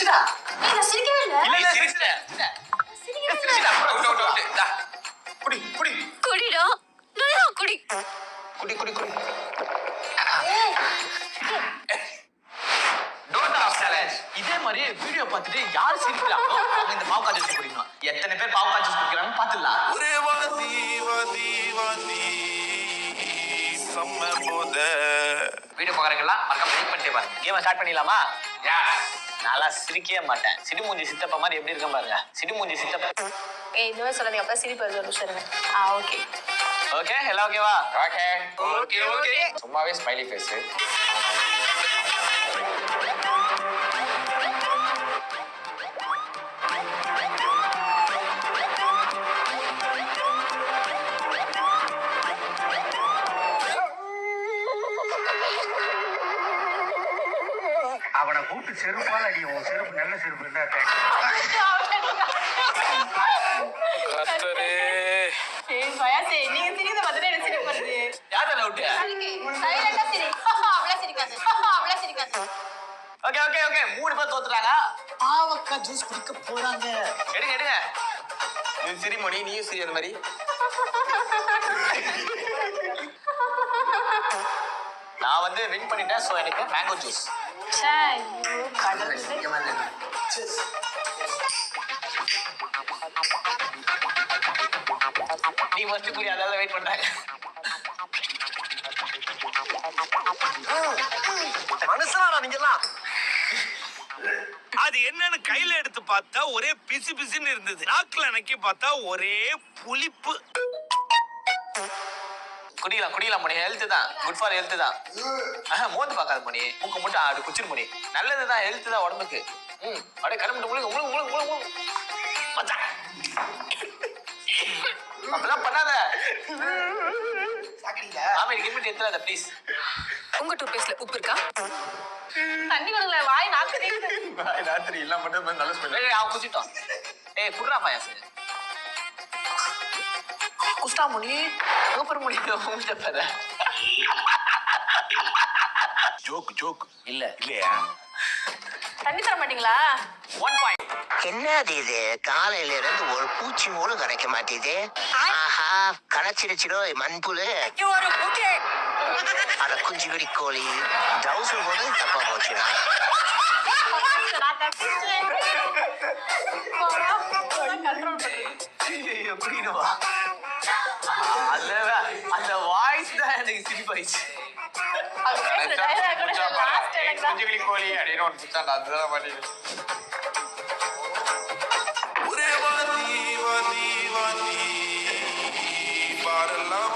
சிரிச்சுடா. நீங்க சிரிக்கவே இல்ல. இல்ல சிரிச்சுடா. சிரிச்சுடா. டா. குடி குடி. குடிடா. நல்லா குடி. குடி குடி குடி. Don't of challenge. இதே மாதிரி வீடியோ பார்த்துட்டு யார் சிரிக்கிறாங்களோ அவங்க இந்த பாவக்கா ஜூஸ் குடிக்கணும். எத்தனை பேர் பாவக்கா ஜூஸ் குடிக்கிறாங்கன்னு பார்த்துடலாம். ஒரே வாதி வாதி வாதி சம்மபோத. வீடியோ பார்க்குறீங்களா? மறக்காம லைக் பண்ணிட்டே பாருங்க. கேமை ஸ்டார்ட் பண்ணிடலாமா? நல்லா சிரிக்கவே மாட்டேன். சிடுமூஞ்சி சித்தப்பா மாதிரி எப்படி இருக்கேன் பாருங்க. சிடுமூஞ்சி சித்தப்பா. இந்த மாதிரி சொல்லாதீங்க. அப்பதான் சிரிப்பு வருது. ஒரு நிமிஷம் இருங்க. ஓகே. ஓகே எல்லாம் ஓகேவா? Okay okay okay. சும்மாவே ஸ்மைலி ஃபேஸ். அவனை கூப்பிட்டு செருப்பால் அடியும். செருப்பு நல்ல செருப்பு இருந்தா நீங்க சிரிக்கிறத பார்த்துட்டு எனக்கு சிரிப்பு வருது. யார் தான் அவுட்? சைலண்டா சிரி. அவ்வளவு சிரிக்காது. அவ்வளவு சிரிக்காது. Okay okay okay. 3 பேர் தோத்துறாங்க. பாவக்கா ஜூஸ் குடிக்க போறாங்க. எடுங்க எடுங்க. நீ சிரி மணி, நீயும் சிரி அந்த மாதிரி. நான் வந்து வின் பண்ணிட்டேன். சோ எனக்கு மேங்கோ ஜூஸ். நீ ஃபர்ஸ்ட் புரிய அதால வெயிட் பண்றாங்க. மனுஷனா நீங்கலாம். அது என்னன்னு கையில எடுத்து பார்த்தா ஒரே பிசு பிசுன்னு இருந்தது. நாக்குல நக்கி பார்த்தா ஒரே புளிப்பு. குடிக்கலாம் குடிக்கலாம் மணி. ஹெல்த் தான். குட் ஃபார் ஹெல்த் தான். மோந்து பார்க்காத மணி. மூக்கு மட்டும் ஆடு குச்சிரு மணி. நல்லதுதான். ஹெல்த் தான் உடம்புக்கு. அப்படியே கரும்பு முழுங்க முழுங்க முழுங்க முழுங்க மச்சான். அப்பெல்லாம் பண்ணாத. ஆமா எனக்கு இன்விட் எடுத்துறாத ப்ளீஸ். உங்க டூத்பேஸ்ட்ல உப்பு இருக்கா? தண்ணி கொடுங்கள. வாய் நாக்கு நீங்க. வாய் ராத்திரி எல்லாம் மட்டும் நல்ல ஸ்மெல். ஏய் அவன் குச்சிட்டான். ஏய் குடுறா பாயாசம். குஸ்டா மணி. Super money. மூஞ்ச பாரு. ஜோக் ஜோக் இல்ல இல்லையா? தண்ணி தர மாட்டீங்களா? 1 பாயிண்ட். என்னது இது? காலையில இருந்து ஒரு பூச்சி கூட கிடைக்க மாட்டேது. ஆஹா களைச்சிருச்சிடோ மண்புழு. ஒரு பூச்சி. அட குஞ்சுகடி கோழி. டவுசர் போது தப்பா போச்சுடா. எப்படிவா? அந்த வாய்ஸ் தான் எனக்கு சிரிப்பாயிடுச்சு. குஞ்சுகளி கோழி அப்படின்னு ஒன்று புத்தாண்டா அதுதான் மாட்டேங்குது. ஒரே வாதி வாதி வாதி பாரெல்லாம்